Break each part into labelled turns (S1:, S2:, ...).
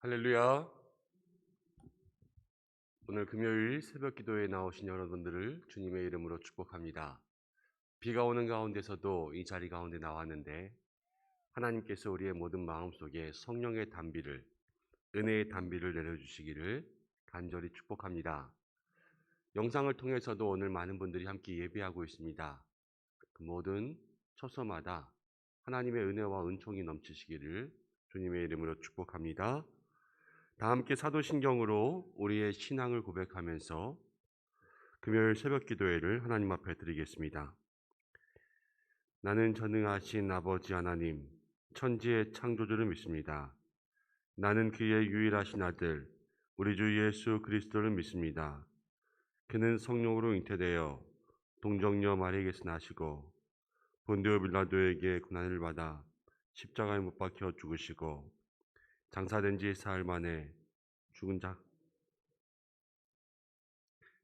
S1: 할렐루야. 오늘 금요일 새벽 기도에 나오신 여러분들을 주님의 이름으로 축복합니다. 비가 오는 가운데서도 이 자리 가운데 나왔는데 하나님께서 우리의 모든 마음속에 성령의 단비를, 은혜의 단비를 내려주시기를 간절히 축복합니다. 영상을 통해서도 오늘 많은 분들이 함께 예배하고 있습니다. 그 모든 처소마다 하나님의 은혜와 은총이 넘치시기를 주님의 이름으로 축복합니다. 다 함께 사도신경으로 우리의 신앙을 고백하면서 금요일 새벽 기도회를 하나님 앞에 드리겠습니다. 나는 전능하신 아버지 하나님, 천지의 창조주를 믿습니다. 나는 그의 유일하신 아들, 우리 주 예수 그리스도를 믿습니다. 그는 성령으로 잉태되어 동정녀 마리아에게서 나시고 본디오 빌라도에게 고난을 받아 십자가에 못 박혀 죽으시고 장사된 지 사흘 만에 죽은 자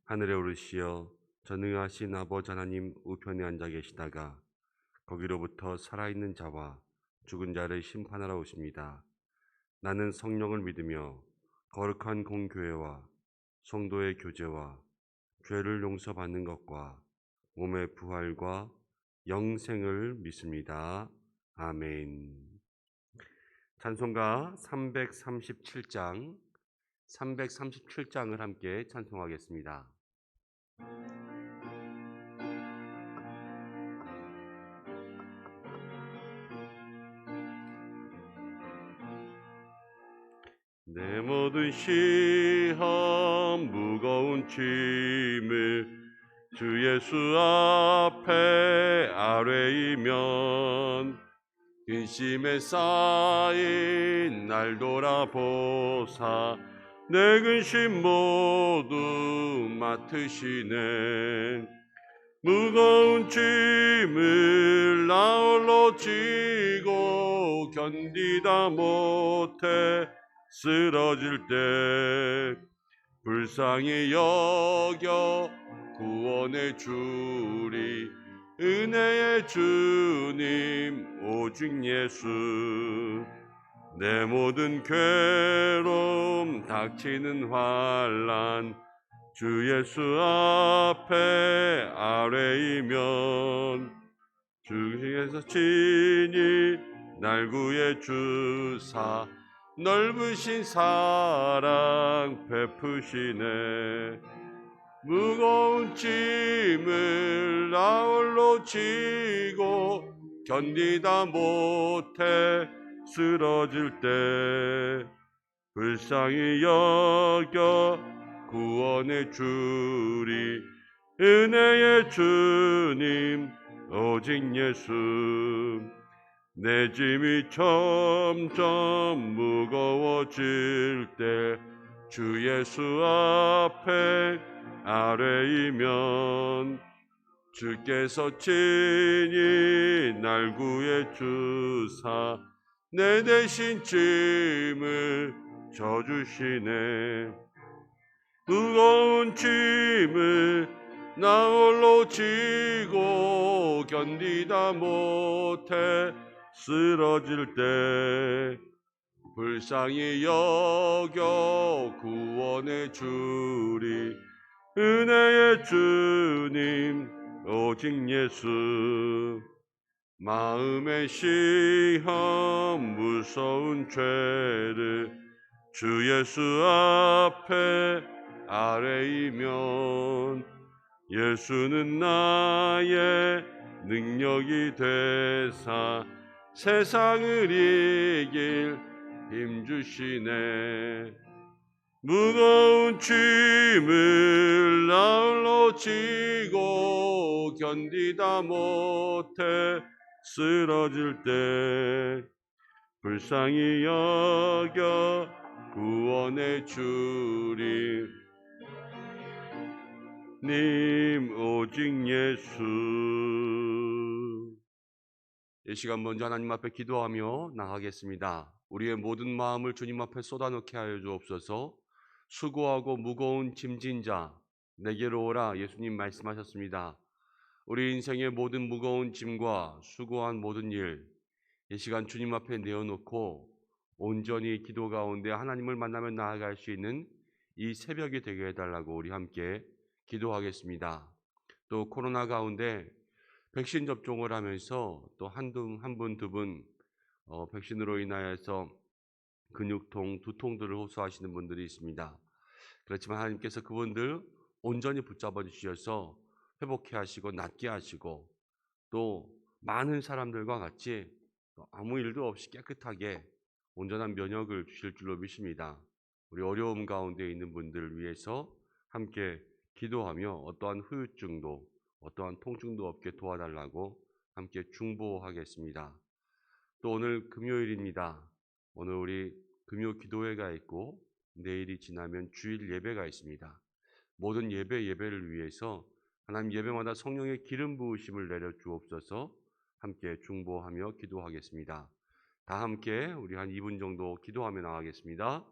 S1: 하늘에 오르시어 전능하신 아버지 하나님 우편에 앉아 계시다가 거기로부터 살아있는 자와 죽은 자를 심판하러 오십니다. 나는 성령을 믿으며 거룩한 공교회와 성도의 교제와 죄를 용서받는 것과 몸의 부활과 영생을 믿습니다. 아멘. 찬송가 337장을 함께 찬송하겠습니다. 내 모든 시험 무거운 짐을 주 예수 앞에 아뢰이면 근심에 쌓인 날 돌아보사 내 근심 모두 맡으시네. 무거운 짐을 나 홀로 지고 견디다 못해 쓰러질 때 불쌍히 여겨 구원해 주리 은혜의 주님 오직 예수. 내 모든 괴로움 닥치는 환난 주 예수 앞에 아뢰이면 주께서 친히 날 구해 주사 넓으신 사랑 베푸시네. 무거운 짐을 나 홀로 지고 견디다 못해 쓰러질 때 불쌍히 여겨 구원해 주리 은혜의 주님 오직 예수. 내 짐이 점점 무거워질 때 주 예수 앞에 아뢰이면 주께서 친히 날 구해 주사 내 대신 짐을 져주시네. 무거운 짐을 나 홀로 지고 견디다 못해 쓰러질 때 불쌍히 여겨 구원해 주리 은혜의 주님 오직 예수. 마음의 시험 무서운 죄를 주 예수 앞에 아뢰이면 예수는 나의 능력이 되사 세상을 이길 힘주시네. 무거운 짐을 나 홀로 지고 견디다 못해 쓰러질 때 불쌍히 여겨 구원해 주리 님 오직 예수. 이 시간 먼저 하나님 앞에 기도하며 나가겠습니다. 우리의 모든 마음을 주님 앞에 쏟아놓게 하여 주옵소서. 수고하고 무거운 짐진 자 내게로 오라 예수님 말씀하셨습니다. 우리 인생의 모든 무거운 짐과 수고한 모든 일 이 시간 주님 앞에 내어놓고 온전히 기도 가운데 하나님을 만나며 나아갈 수 있는 이 새벽이 되게 해달라고 우리 함께 기도하겠습니다. 또 코로나 가운데 백신 접종을 하면서 또 한 분, 두 분 백신으로 인하여서 근육통, 두통들을 호소하시는 분들이 있습니다. 그렇지만 하나님께서 그분들 온전히 붙잡아 주셔서 회복해 하시고 낫게 하시고 또 많은 사람들과 같이 아무 일도 없이 깨끗하게 온전한 면역을 주실 줄로 믿습니다. 우리 어려움 가운데 있는 분들을 위해서 함께 기도하며 어떠한 후유증도 어떠한 통증도 없게 도와달라고 함께 중보하겠습니다. 또 오늘 금요일입니다. 오늘 우리 금요 기도회가 있고 내일이 지나면 주일 예배가 있습니다. 모든 예배를 위해서 하나님 예배마다 성령의 기름 부으심을 내려 주옵소서. 함께 중보하며 기도하겠습니다. 다 함께 우리 한 2분 정도 기도하며 나가겠습니다.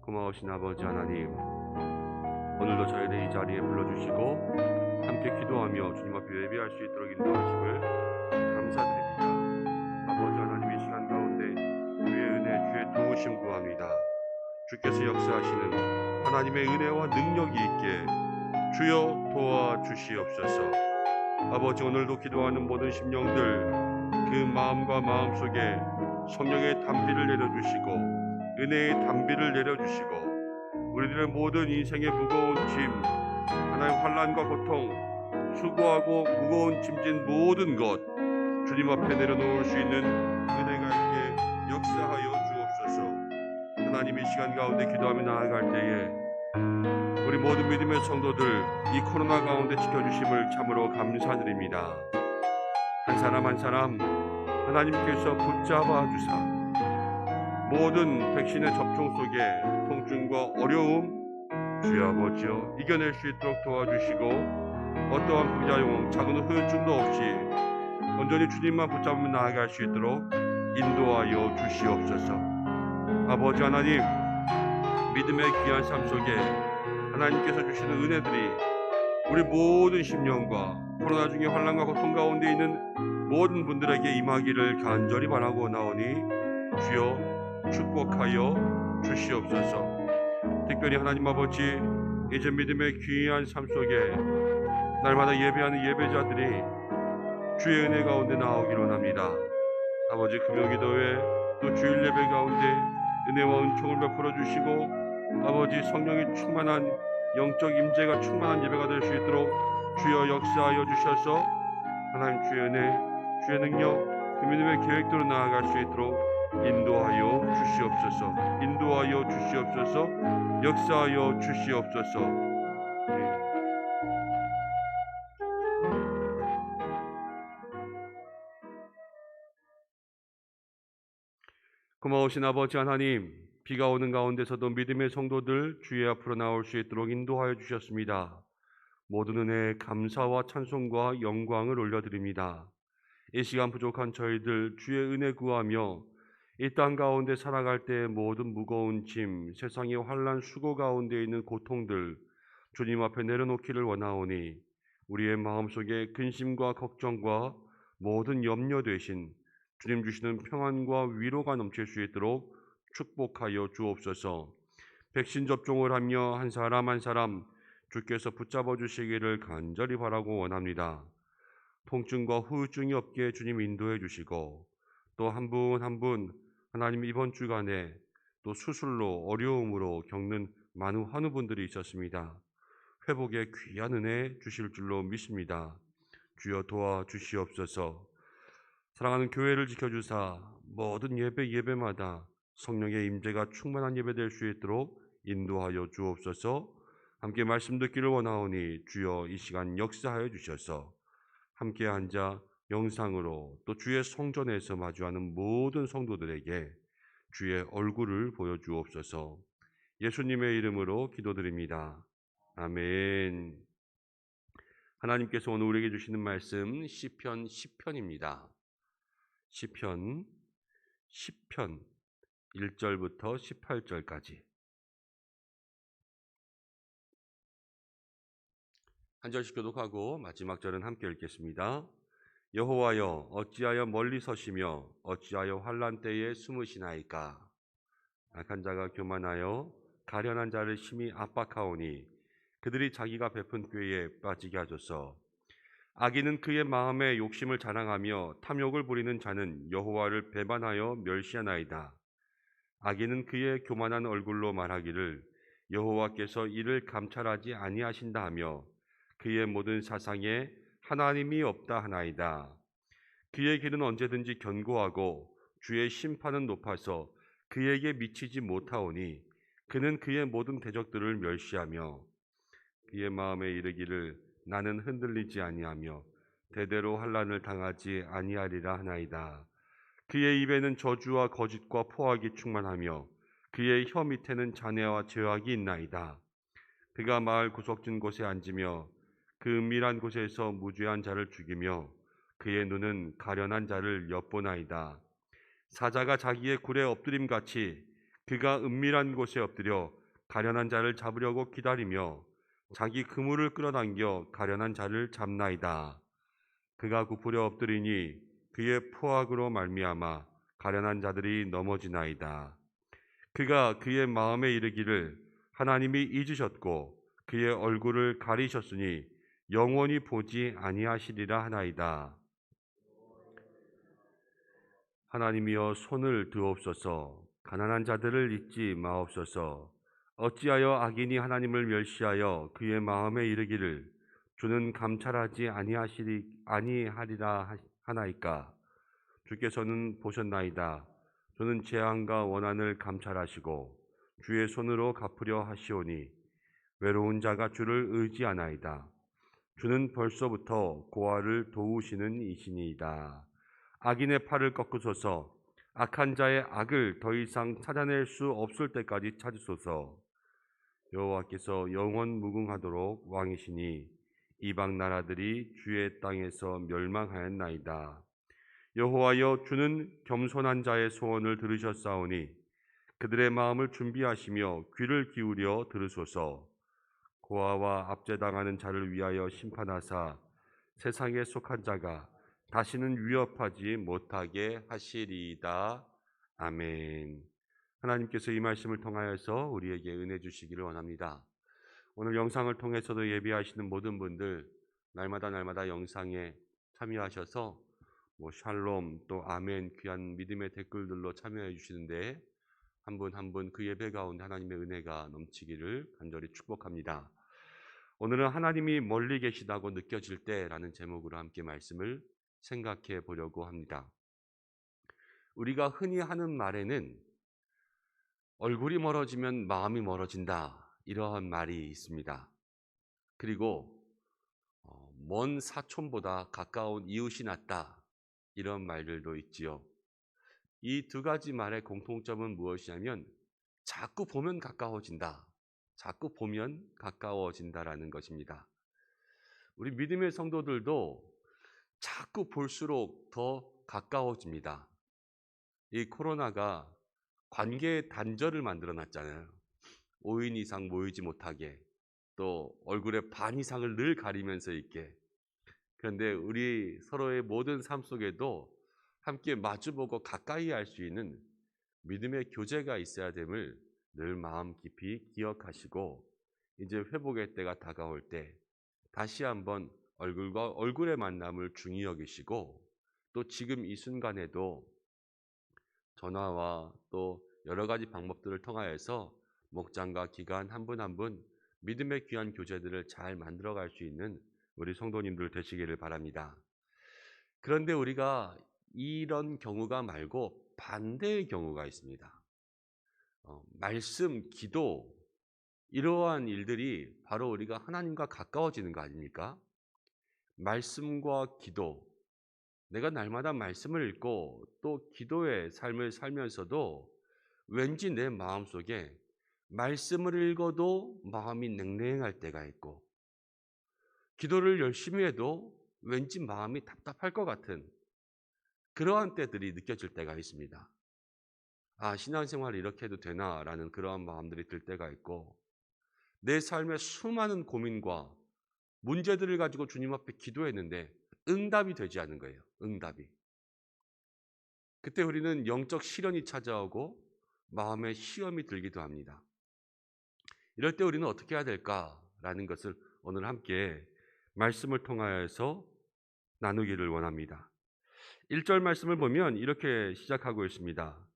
S1: 고마우신 아버지 하나님, 오늘도 저희를 이 자리에 불러주시고 함께 기도하며 주님 앞에 예배할 수 있도록 인도하심을 감사드립니다. 아버지 하나님, 이 시간 가운데 주의 은혜, 주의 도우심 구합니다. 주께서 역사하시는 하나님의 은혜와 능력이 있게 주여 도와주시옵소서. 아버지, 오늘도 기도하는 모든 심령들 그 마음과 마음속에 성령의 담비를 내려주시고 은혜의 담비를 내려주시고 우리들의 모든 인생의 무거운 짐, 하나님 환난과 고통, 수고하고 무거운 짐진 모든 것 주님 앞에 내려놓을 수 있는 은혜가 있게 역사하여 주옵소서. 하나님, 이 시간 가운데 기도하며 나아갈 때에 우리 모든 믿음의 성도들 이 코로나 가운데 지켜주심을 참으로 감사드립니다. 한 사람 한 사람 하나님께서 붙잡아 주사 모든 백신의 접종 속에 통증과 어려움 주여 아버지여 이겨낼 수 있도록 도와주시고 어떠한 부작용, 작은 후유증도 없이 온전히 주님만 붙잡으며 나아갈 수 있도록 인도하여 주시옵소서. 아버지 하나님, 믿음의 귀한 삶 속에 하나님께서 주시는 은혜들이 우리 모든 심령과 코로나 중에 환난과 고통 가운데 있는 모든 분들에게 임하기를 간절히 바라고 나오니 주여 축복하여 주시옵소서. 특별히 하나님 아버지, 이제 믿음의 귀한 삶 속에 날마다 예배하는 예배자들이 주의 은혜 가운데 나오기를 원합니다. 아버지, 금요기도회 또 주일 예배 가운데 은혜와 은총을 베풀어 주시고 아버지 성령이 충만한 영적 임재가 충만한 예배가 될 수 있도록 주여 역사하여 주셔서 하나님 주의 은혜, 주의 능력, 그 믿음의 계획대로 나아갈 수 있도록 인도하여 주시옵소서. 인도하여 주시옵소서. 역사하여 주시옵소서. 고마우신 아버지 하나님, 비가 오는 가운데서도 믿음의 성도들 주의 앞으로 나올 수 있도록 인도하여 주셨습니다. 모든 은혜에 감사와 찬송과 영광을 올려드립니다. 이 시간 부족한 저희들 주의 은혜 구하며 이 땅 가운데 살아갈 때 모든 무거운 짐, 세상의 환난 수고 가운데 있는 고통들 주님 앞에 내려놓기를 원하오니 우리의 마음속에 근심과 걱정과 모든 염려 대신 주님 주시는 평안과 위로가 넘칠 수 있도록 축복하여 주옵소서. 백신 접종을 하며 한 사람 한 사람 주께서 붙잡아 주시기를 간절히 바라고 원합니다. 통증과 후유증이 없게 주님 인도해 주시고 또 한 분 한 분 하나님 이번 주간에 또 수술로 어려움으로 겪는 많은 환우분들이 있었습니다. 회복의 귀한 은혜 주실 줄로 믿습니다. 주여 도와주시옵소서. 사랑하는 교회를 지켜주사 모든 예배마다 성령의 임재가 충만한 예배 될 수 있도록 인도하여 주옵소서. 함께 말씀 듣기를 원하오니 주여 이 시간 역사하여 주셔서 함께 앉아 영상으로 또 주의 성전에서 마주하는 모든 성도들에게 주의 얼굴을 보여주옵소서. 예수님의 이름으로 기도드립니다. 아멘. 하나님께서 오늘 우리에게 주시는 말씀 시편 10편입니다. 시편 10편 1절부터 18절까지 한 절씩 교독하고 마지막 절은 함께 읽겠습니다. 여호와여 어찌하여 멀리 서시며 어찌하여 환난 때에 숨으시나이까. 악한 자가 교만하여 가련한 자를 심히 압박하오니 그들이 자기가 베푼 꾀에 빠지게 하소서. 악인은 그의 마음에 욕심을 자랑하며 탐욕을 부리는 자는 여호와를 배반하여 멸시하나이다. 악인은 그의 교만한 얼굴로 말하기를 여호와께서 이를 감찰하지 아니하신다 하며 그의 모든 사상에 하나님이 없다 하나이다. 그의 길은 언제든지 견고하고 주의 심판은 높아서 그에게 미치지 못하오니 그는 그의 모든 대적들을 멸시하며 그의 마음에 이르기를 나는 흔들리지 아니하며 대대로 환난을 당하지 아니하리라 하나이다. 그의 입에는 저주와 거짓과 포악이 충만하며 그의 혀 밑에는 잔해와 죄악이 있나이다. 그가 마을 구석진 곳에 앉으며 그 은밀한 곳에서 무죄한 자를 죽이며 그의 눈은 가련한 자를 엿보나이다. 사자가 자기의 굴에 엎드림같이 그가 은밀한 곳에 엎드려 가련한 자를 잡으려고 기다리며 자기 그물을 끌어당겨 가련한 자를 잡나이다. 그가 굽으려 엎드리니 그의 포악으로 말미암아 가련한 자들이 넘어지나이다. 그가 그의 마음에 이르기를 하나님이 잊으셨고 그의 얼굴을 가리셨으니 영원히 보지 아니하시리라 하나이다. 하나님이여 손을 드옵소서. 가난한 자들을 잊지 마옵소서. 어찌하여 악인이 하나님을 멸시하여 그의 마음에 이르기를 주는 감찰하지 아니하리라 하나이까. 주께서는 보셨나이다. 저는 재앙과 원한을 감찰하시고 주의 손으로 갚으려 하시오니 외로운 자가 주를 의지하나이다. 주는 벌써부터 고아를 도우시는 이시니이다. 악인의 팔을 꺾으소서. 악한 자의 악을 더 이상 찾아낼 수 없을 때까지 찾으소서. 여호와께서 영원 무궁하도록 왕이시니 이방 나라들이 주의 땅에서 멸망하였나이다. 여호와여 주는 겸손한 자의 소원을 들으셨사오니 그들의 마음을 준비하시며 귀를 기울여 들으소서. 고아와 압제당하는 자를 위하여 심판하사 세상에 속한 자가 다시는 위협하지 못하게 하시리이다. 아멘. 하나님께서 이 말씀을 통하여서 우리에게 은혜 주시기를 원합니다. 오늘 영상을 통해서도 예배하시는 모든 분들 날마다 영상에 참여하셔서 샬롬 또 아멘 귀한 믿음의 댓글들로 참여해 주시는데 한 분 한 분 그 예배 가운데 하나님의 은혜가 넘치기를 간절히 축복합니다. 오늘은 하나님이 멀리 계시다고 느껴질 때라는 제목으로 함께 말씀을 생각해 보려고 합니다. 우리가 흔히 하는 말에는 얼굴이 멀어지면 마음이 멀어진다 이러한 말이 있습니다. 그리고 먼 사촌보다 가까운 이웃이 낫다 이런 말들도 있지요. 이 두 가지 말의 공통점은 무엇이냐면 자꾸 보면 가까워진다. 자꾸 보면 가까워진다라는 것입니다. 우리 믿음의 성도들도 자꾸 볼수록 더 가까워집니다. 이 코로나가 관계의 단절을 만들어 놨잖아요. 5인 이상 모이지 못하게, 또 얼굴의 반 이상을 늘 가리면서 있게. 그런데 우리 서로의 모든 삶 속에도 함께 마주보고 가까이 할 수 있는 믿음의 교제가 있어야 됨을 늘 마음 깊이 기억하시고 이제 회복의 때가 다가올 때 다시 한번 얼굴과 얼굴의 만남을 중히 여기시고 또 지금 이 순간에도 전화와 또 여러 가지 방법들을 통하여서 목장과 기관 한 분 한 분 믿음의 귀한 교제들을 잘 만들어갈 수 있는 우리 성도님들 되시기를 바랍니다. 그런데 우리가 이런 경우가 말고 반대의 경우가 있습니다. 말씀, 기도 이러한 일들이 바로 우리가 하나님과 가까워지는 거 아닙니까? 말씀과 기도, 내가 날마다 말씀을 읽고 또 기도의 삶을 살면서도 왠지 내 마음속에 말씀을 읽어도 마음이 냉랭할 때가 있고 기도를 열심히 해도 왠지 마음이 답답할 것 같은 그러한 때들이 느껴질 때가 있습니다. 아, 신앙생활을 이렇게 해도 되나라는 그러한 마음들이 들 때가 있고 내 삶의 수많은 고민과 문제들을 가지고 주님 앞에 기도했는데 응답이 되지 않은 거예요. 응답이. 그때 우리는 영적 시련이 찾아오고 마음에 시험이 들기도 합니다. 이럴 때 우리는 어떻게 해야 될까라는 것을 오늘 함께 말씀을 통하여서 나누기를 원합니다. 1절 말씀을 보면 이렇게 시작하고 있습니다.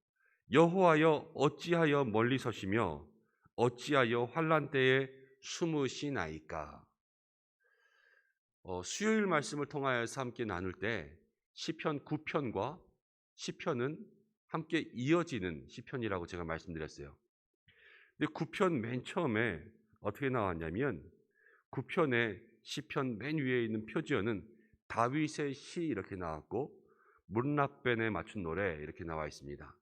S1: 여호와여 어찌하여 멀리 서시며 어찌하여 환난 때에 숨으시나이까. 수요일 말씀을 통하여서 함께 나눌 때 시편 9편과 시편은 함께 이어지는 시편이라고 제가 말씀드렸어요. 근데 9편 맨 처음에 어떻게 나왔냐면 9편의 시편 맨 위에 있는 표지어는 다윗의 시 이렇게 나왔고 문라벤에 맞춘 노래 이렇게 나와 있습니다.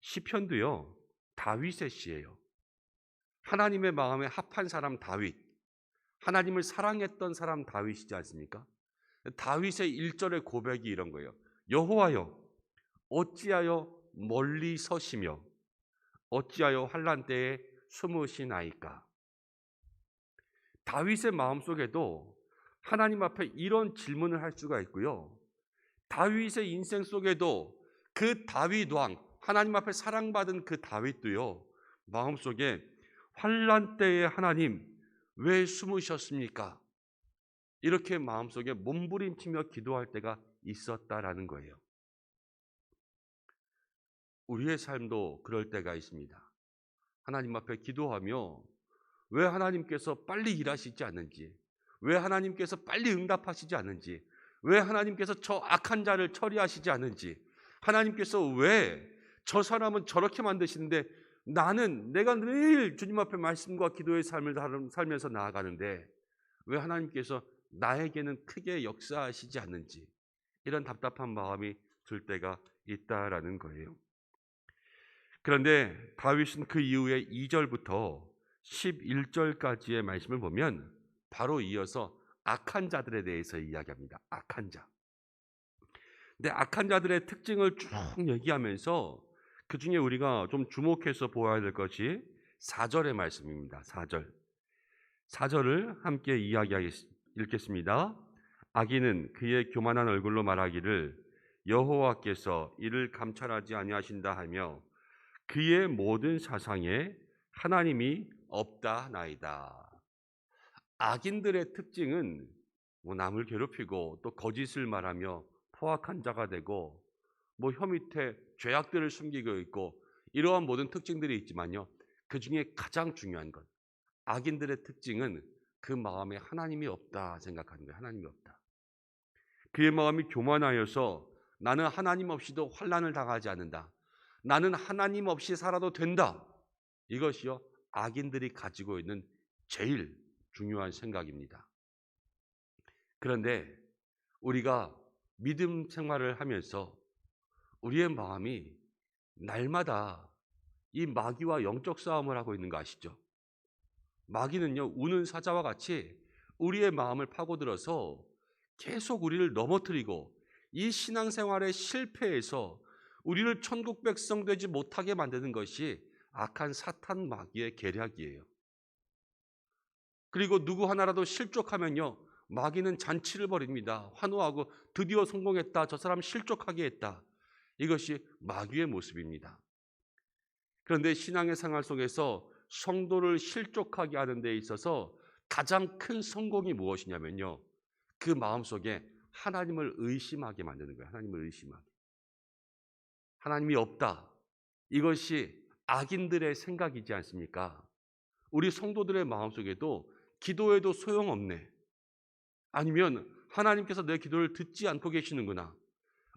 S1: 시편도요 다윗의 시예요. 하나님의 마음에 합한 사람 다윗, 하나님을 사랑했던 사람 다윗이지 않습니까? 다윗의 1절의 고백이 이런 거예요. 여호와여 어찌하여 멀리 서시며 어찌하여 환난 때에 숨으시나이까. 다윗의 마음속에도 하나님 앞에 이런 질문을 할 수가 있고요. 다윗의 인생 속에도 그 다윗 왕, 하나님 앞에 사랑받은 그 다윗도요. 마음속에 환난 때에 하나님 왜 숨으셨습니까? 이렇게 마음속에 몸부림치며 기도할 때가 있었다라는 거예요. 우리의 삶도 그럴 때가 있습니다. 하나님 앞에 기도하며 왜 하나님께서 빨리 일하시지 않는지, 왜 하나님께서 빨리 응답하시지 않는지, 왜 하나님께서 저 악한 자를 처리하시지 않는지, 하나님께서 왜 저 사람은 저렇게 만드시는데 내가 늘 주님 앞에 말씀과 기도의 삶을 살면서 나아가는데 왜 하나님께서 나에게는 크게 역사하시지 않는지, 이런 답답한 마음이 들 때가 있다라는 거예요. 그런데 다윗은 그 이후에 2절부터 11절까지의 말씀을 보면 바로 이어서 악한 자들에 대해서 이야기합니다. 악한 자. 근데 악한 자들의 특징을 쭉 얘기하면서 그 중에 우리가 좀 주목해서 보아야 될 것이 4절의 말씀입니다. 4절. 4절을 함께 읽겠습니다. 악인은 그의 교만한 얼굴로 말하기를 여호와께서 이를 감찰하지 아니하신다 하며 그의 모든 사상에 하나님이 없다 하나이다. 악인들의 특징은 남을 괴롭히고 또 거짓을 말하며 포악한 자가 되고 혀 밑에 죄악들을 숨기고 있고 이러한 모든 특징들이 있지만요. 그 중에 가장 중요한 것, 악인들의 특징은 그 마음에 하나님이 없다 생각하는 거예요. 하나님이 없다. 그의 마음이 교만하여서 나는 하나님 없이도 환난을 당하지 않는다. 나는 하나님 없이 살아도 된다. 이것이요 악인들이 가지고 있는 제일 중요한 생각입니다. 그런데 우리가 믿음 생활을 하면서 우리의 마음이 날마다 이 마귀와 영적 싸움을 하고 있는 거 아시죠? 마귀는요 우는 사자와 같이 우리의 마음을 파고들어서 계속 우리를 넘어뜨리고 이 신앙생활의 실패에서 우리를 천국 백성 되지 못하게 만드는 것이 악한 사탄 마귀의 계략이에요. 그리고 누구 하나라도 실족하면요 마귀는 잔치를 벌입니다. 환호하고 드디어 성공했다. 저 사람 실족하게 했다. 이것이 마귀의 모습입니다. 그런데 신앙의 생활 속에서 성도를 실족하게 하는 데 있어서 가장 큰 성공이 무엇이냐면요. 그 마음속에 하나님을 의심하게 만드는 거예요. 하나님을 의심하게. 하나님이 없다. 이것이 악인들의 생각이지 않습니까? 우리 성도들의 마음속에도 기도해도 소용없네. 아니면 하나님께서 내 기도를 듣지 않고 계시는구나.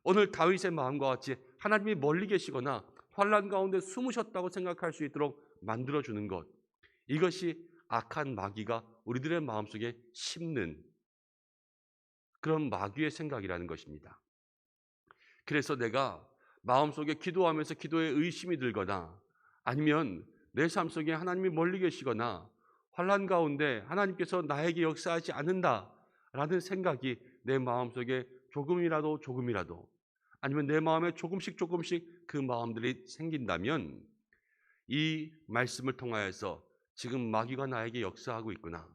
S1: 오늘 다윗의 마음과 같이 하나님이 멀리 계시거나 환난 가운데 숨으셨다고 생각할 수 있도록 만들어주는 것. 이것이 악한 마귀가 우리들의 마음속에 심는 그런 마귀의 생각이라는 것입니다. 그래서 내가 마음속에 기도하면서 기도에 의심이 들거나 아니면 내 삶 속에 하나님이 멀리 계시거나 환난 가운데 하나님께서 나에게 역사하지 않는다라는 생각이 내 마음속에 조금이라도 아니면 내 마음에 조금씩 그 마음들이 생긴다면 이 말씀을 통하여서 지금 마귀가 나에게 역사하고 있구나.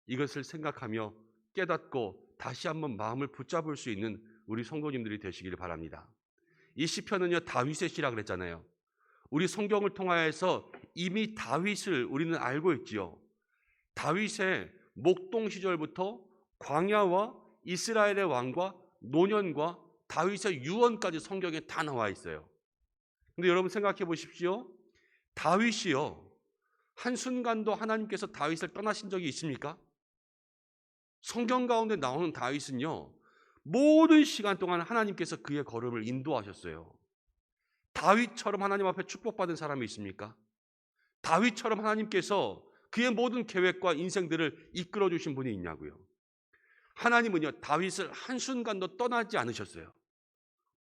S1: 이것을 생각하며 깨닫고 다시 한번 마음을 붙잡을 수 있는 우리 성도님들이 되시기를 바랍니다. 이 시편은요 다윗의 시라 그랬잖아요. 우리 성경을 통하여서 이미 다윗을 우리는 알고 있지요. 다윗의 목동 시절부터 광야와 이스라엘의 왕과 노년과 다윗의 유언까지 성경에 다 나와 있어요. 근데 여러분 생각해 보십시오. 다윗이요, 한순간도 하나님께서 다윗을 떠나신 적이 있습니까? 성경 가운데 나오는 다윗은요, 모든 시간 동안 하나님께서 그의 걸음을 인도하셨어요. 다윗처럼 하나님 앞에 축복받은 사람이 있습니까? 다윗처럼 하나님께서 그의 모든 계획과 인생들을 이끌어 주신 분이 있냐고요. 하나님은요, 다윗을 한순간도 떠나지 않으셨어요.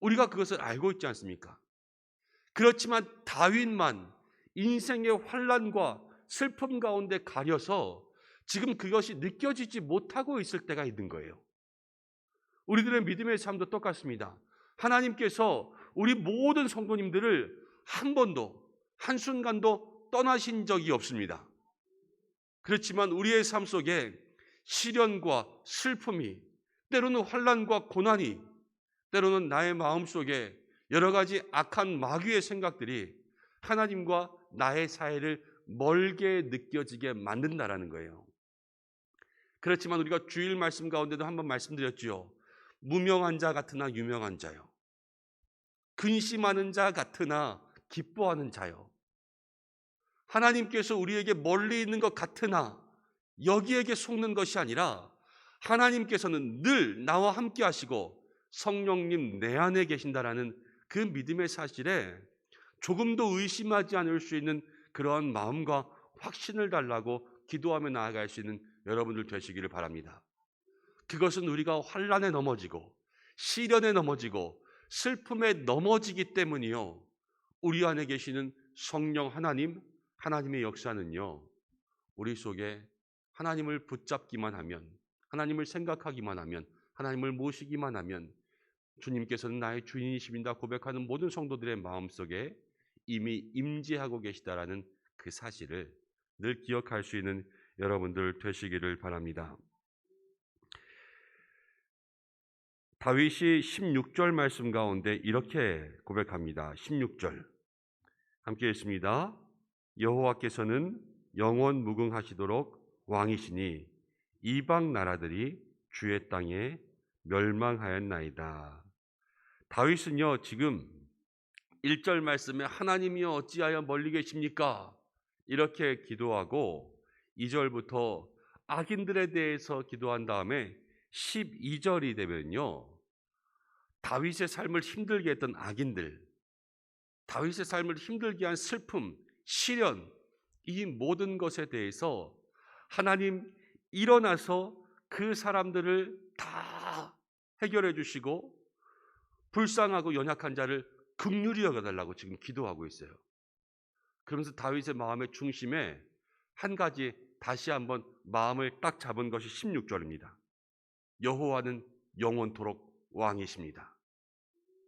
S1: 우리가 그것을 알고 있지 않습니까? 그렇지만 다윗만 인생의 환난과 슬픔 가운데 가려서 지금 그것이 느껴지지 못하고 있을 때가 있는 거예요. 우리들의 믿음의 삶도 똑같습니다. 하나님께서 우리 모든 성도님들을 한 번도 한순간도 떠나신 적이 없습니다. 그렇지만 우리의 삶 속에 시련과 슬픔이, 때로는 환난과 고난이, 때로는 나의 마음속에 여러 가지 악한 마귀의 생각들이 하나님과 나의 사이를 멀게 느껴지게 만든다라는 거예요. 그렇지만 우리가 주일 말씀 가운데도 한번 말씀드렸지요. 무명한 자 같으나 유명한 자요. 근심하는 자 같으나 기뻐하는 자요. 하나님께서 우리에게 멀리 있는 것 같으나 여기에게 속는 것이 아니라 하나님께서는 늘 나와 함께 하시고 성령님 내 안에 계신다라는 그 믿음의 사실에 조금도 의심하지 않을 수 있는 그러한 마음과 확신을 달라고 기도하며 나아갈 수 있는 여러분들 되시기를 바랍니다. 그것은 우리가 환난에 넘어지고 시련에 넘어지고 슬픔에 넘어지기 때문이요, 우리 안에 계시는 성령 하나님, 하나님의 역사는요, 우리 속에 하나님을 붙잡기만 하면, 하나님을 생각하기만 하면, 하나님을 모시기만 하면 주님께서는 나의 주인이십니다 고백하는 모든 성도들의 마음속에 이미 임재하고 계시다라는 그 사실을 늘 기억할 수 있는 여러분들 되시기를 바랍니다. 다윗이 16절 말씀 가운데 이렇게 고백합니다. 16절 함께 읽습니다. 여호와께서는 영원 무궁하시도록 왕이시니 이방 나라들이 주의 땅에 멸망하였나이다. 다윗은요, 지금 1절 말씀에 하나님이여 어찌하여 멀리 계십니까? 이렇게 기도하고 2절부터 악인들에 대해서 기도한 다음에 12절이 되면요, 다윗의 삶을 힘들게 했던 악인들, 다윗의 삶을 힘들게 한 슬픔, 시련, 이 모든 것에 대해서 하나님 일어나서 그 사람들을 다 해결해 주시고 불쌍하고 연약한 자를 긍휼히 여겨달라고 지금 기도하고 있어요. 그러면서 다윗의 마음의 중심에 한 가지 다시 한번 마음을 딱 잡은 것이 16절입니다. 여호와는 영원토록 왕이십니다.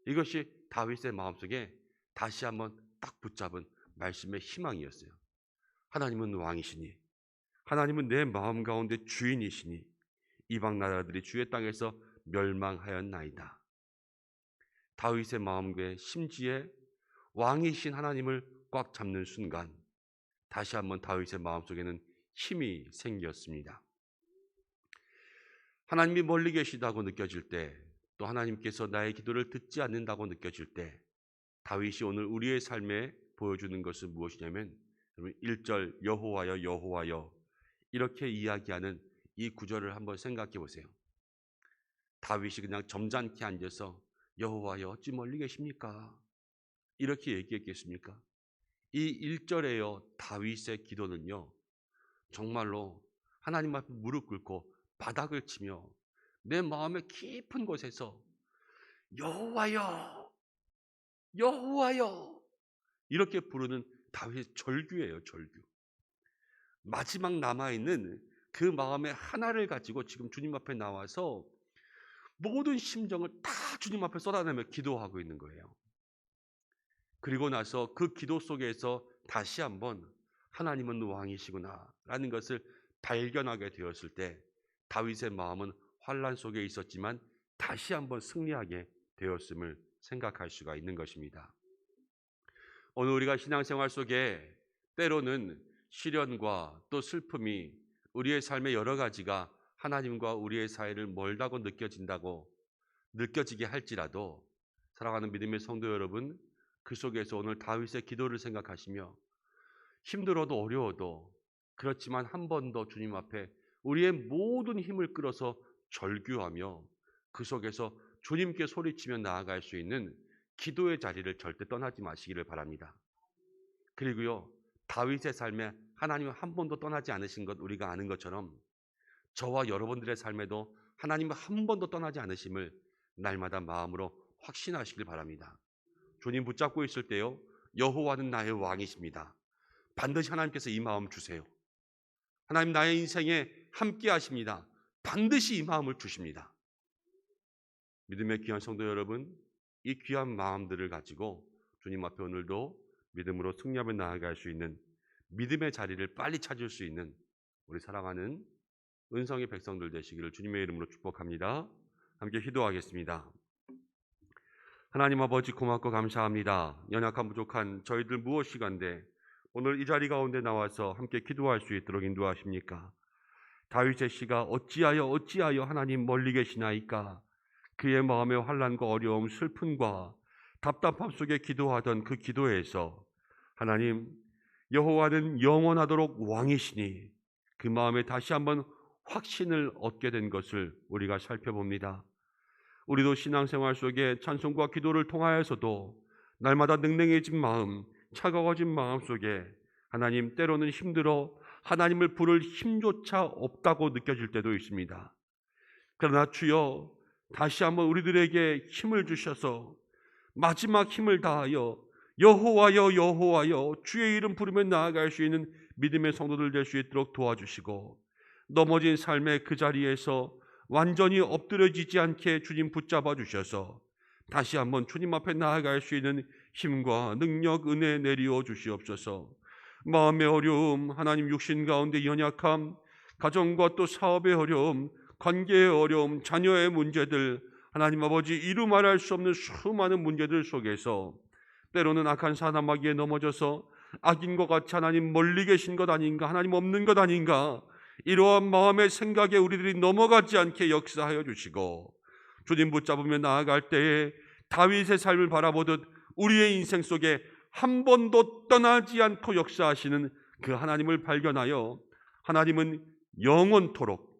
S1: 이것이 다윗의 마음속에 다시 한번 딱 붙잡은 말씀의 희망이었어요. 하나님은 왕이시니, 하나님은 내 마음 가운데 주인이시니 이방 나라들이 주의 땅에서 멸망하였나이다. 다윗의 마음의 심지에 왕이신 하나님을 꽉 잡는 순간 다시 한번 다윗의 마음속에는 힘이 생겼습니다. 하나님이 멀리 계시다고 느껴질 때, 또 하나님께서 나의 기도를 듣지 않는다고 느껴질 때, 다윗이 오늘 우리의 삶에 보여주는 것은 무엇이냐면 1절 여호와여 여호와여 이렇게 이야기하는 이 구절을 한번 생각해 보세요. 다윗이 그냥 점잖게 앉아서 여호와여 어찌 멀리 계십니까? 이렇게 얘기했겠습니까? 이 1절에요 다윗의 기도는요, 정말로 하나님 앞에 무릎 꿇고 바닥을 치며 내 마음의 깊은 곳에서 여호와여 여호와여 이렇게 부르는 다윗의 절규예요. 절규. 마지막 남아있는 그 마음의 하나를 가지고 지금 주님 앞에 나와서 모든 심정을 다 주님 앞에 쏟아내며 기도하고 있는 거예요. 그리고 나서 그 기도 속에서 다시 한번 하나님은 왕이시구나 라는 것을 발견하게 되었을 때 다윗의 마음은 환난 속에 있었지만 다시 한번 승리하게 되었음을 생각할 수가 있는 것입니다. 오늘 우리가 신앙생활 속에 때로는 시련과 또 슬픔이 우리의 삶의 여러 가지가 하나님과 우리의 사이를 멀다고 느껴지게 할지라도 사랑하는 믿음의 성도 여러분, 그 속에서 오늘 다윗의 기도를 생각하시며 힘들어도 어려워도 그렇지만 한 번 더 주님 앞에 우리의 모든 힘을 끌어서 절규하며 그 속에서 주님께 소리치며 나아갈 수 있는 기도의 자리를 절대 떠나지 마시기를 바랍니다. 그리고요, 다윗의 삶에 하나님은 한 번도 떠나지 않으신 것 우리가 아는 것처럼 저와 여러분들의 삶에도 하나님은 한 번도 떠나지 않으심을 날마다 마음으로 확신하시길 바랍니다. 주님 붙잡고 있을 때요, 여호와는 나의 왕이십니다. 반드시 하나님께서 이 마음 주세요. 하나님 나의 인생에 함께 하십니다. 반드시 이 마음을 주십니다. 믿음의 귀한 성도 여러분, 이 귀한 마음들을 가지고 주님 앞에 오늘도 믿음으로 승리하며 나아갈 수 있는 믿음의 자리를 빨리 찾을 수 있는 우리 사랑하는 은성의 백성들 되시기를 주님의 이름으로 축복합니다. 함께 기도하겠습니다. 하나님 아버지 고맙고 감사합니다. 연약한 부족한 저희들 무엇이간데 오늘 이 자리 가운데 나와서 함께 기도할 수 있도록 인도하십니까? 다윗의 시가 어찌하여 하나님 멀리 계시나이까? 그의 마음의 환난과 어려움, 슬픔과 답답함 속에 기도하던 그 기도에서 하나님 여호와는 영원하도록 왕이시니 그 마음에 다시 한번 확신을 얻게 된 것을 우리가 살펴봅니다. 우리도 신앙생활 속에 찬송과 기도를 통하여서도 날마다 능랭해진 마음, 차가워진 마음 속에 하나님 때로는 힘들어 하나님을 부를 힘조차 없다고 느껴질 때도 있습니다. 그러나 주여 다시 한번 우리들에게 힘을 주셔서 마지막 힘을 다하여 여호와여 주의 이름 부르며 나아갈 수 있는 믿음의 성도들 될 수 있도록 도와주시고 넘어진 삶의 그 자리에서 완전히 엎드려지지 않게 주님 붙잡아 주셔서 다시 한번 주님 앞에 나아갈 수 있는 힘과 능력, 은혜 내리어 주시옵소서. 마음의 어려움, 하나님 육신 가운데 연약함, 가정과 또 사업의 어려움, 관계의 어려움, 자녀의 문제들, 하나님 아버지 이루 말할 수 없는 수많은 문제들 속에서 때로는 악한 사나마귀에 넘어져서 악인과 같이 하나님 멀리 계신 것 아닌가, 하나님 없는 것 아닌가, 이러한 마음의 생각에 우리들이 넘어가지 않게 역사하여 주시고 주님 붙잡으며 나아갈 때에 다윗의 삶을 바라보듯 우리의 인생 속에 한 번도 떠나지 않고 역사하시는 그 하나님을 발견하여 하나님은 영원토록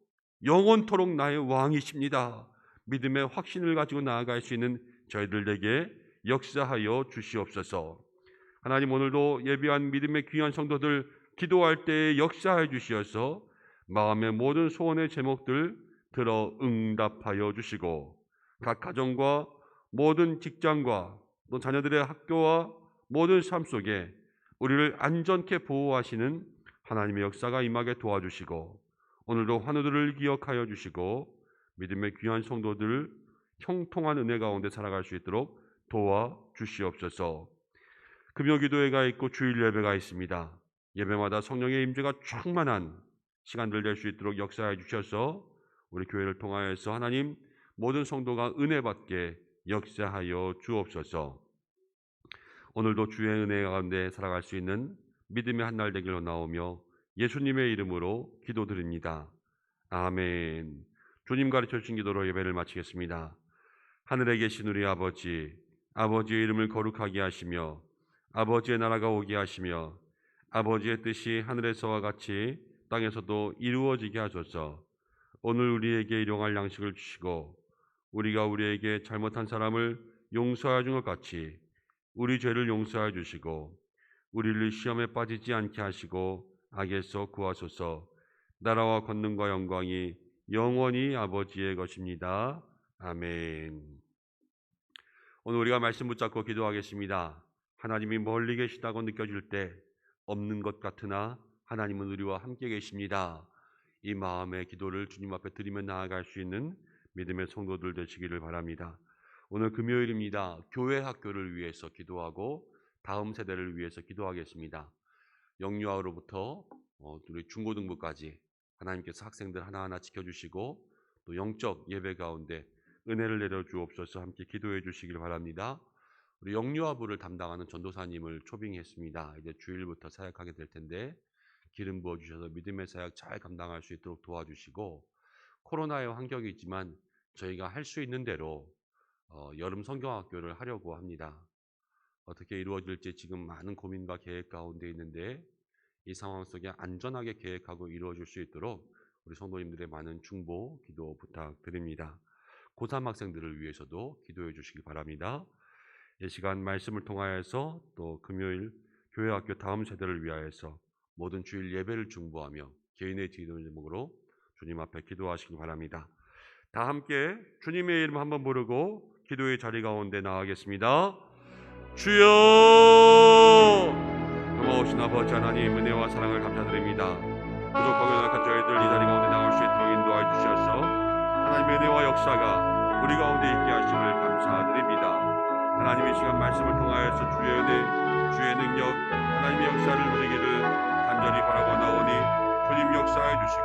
S1: 나의 왕이십니다. 믿음의 확신을 가지고 나아갈 수 있는 저희들에게 역사하여 주시옵소서. 하나님 오늘도 예비한 믿음의 귀한 성도들 기도할 때에 역사해 주시어서 마음의 모든 소원의 제목들 들어 응답하여 주시고 각 가정과 모든 직장과 또 자녀들의 학교와 모든 삶 속에 우리를 안전케 보호하시는 하나님의 역사가 임하게 도와주시고 오늘도 환우들을 기억하여 주시고 믿음의 귀한 성도들 형통한 은혜 가운데 살아갈 수 있도록 도와주시옵소서. 금요기도회가 있고 주일 예배가 있습니다. 예배마다 성령의 임재가 충만한 시간들 될 수 있도록 역사해 주셔서 우리 교회를 통하여서 하나님 모든 성도가 은혜 받게 역사하여 주옵소서. 오늘도 주의 은혜 가운데 살아갈 수 있는 믿음의 한 날 되기로 나오며 예수님의 이름으로 기도드립니다. 아멘. 주님 가르쳐 주신 기도로 예배를 마치겠습니다. 하늘에 계신 우리 아버지의 이름을 거룩하게 하시며 아버지의 나라가 오게 하시며 아버지의 뜻이 하늘에서와 같이 땅에서도 이루어지게 하소서. 오늘 우리에게 일용할 양식을 주시고 우리가 우리에게 잘못한 사람을 용서하여 준 것 같이 우리 죄를 용서하여 주시고 우리를 시험에 빠지지 않게 하시고 악에서 구하소서. 나라와 권능과 영광이 영원히 아버지의 것입니다. 아멘. 오늘 우리가 말씀 붙잡고 기도하겠습니다. 하나님이 멀리 계시다고 느껴질 때 없는 것 같으나 하나님은 우리와 함께 계십니다. 이 마음의 기도를 주님 앞에 드리며 나아갈 수 있는 믿음의 성도들 되시기를 바랍니다. 오늘 금요일입니다. 교회 학교를 위해서 기도하고 다음 세대를 위해서 기도하겠습니다. 영유아로부터 우리 중고등부까지 하나님께서 학생들 하나하나 지켜주시고 또 영적 예배 가운데 은혜를 내려 주옵소서. 함께 기도해 주시길 바랍니다. 우리 영유아부를 담당하는 전도사님을 초빙했습니다. 이제 주일부터 사역하게 될 텐데 기름 부어 주셔서 믿음의 사역 잘 감당할 수 있도록 도와주시고, 코로나의 환경이 있지만 저희가 할 수 있는 대로 여름 성경학교를 하려고 합니다. 어떻게 이루어질지 지금 많은 고민과 계획 가운데 있는데 이 상황 속에 안전하게 계획하고 이루어질 수 있도록 우리 성도님들의 많은 중보, 기도 부탁드립니다. 고3 학생들을 위해서도 기도해 주시기 바랍니다. 이 시간 말씀을 통하여서 또 금요일 교회학교 다음 세대를 위하여서 모든 주일 예배를 중보하며 개인의 기도 제목으로 주님 앞에 기도하시기 바랍니다. 다 함께 주님의 이름 한번 부르고 기도의 자리 가운데 나가겠습니다. 주여! 고마우신 아버지 하나님, 은혜와 사랑을 감사드립니다. 부족하고 연약한 저희들 이 자리 가운데 나올 수 있도록 인도하여 주셔서 하나님의 은혜와 역사가 우리 가운데 있게 하심을 감사드립니다. 하나님의 시간 말씀을 통하여서 주의 은혜, 주의 능력, 하나님의 역사를 누리기를 간절히 바라고 나오니 주님 역사해 주시고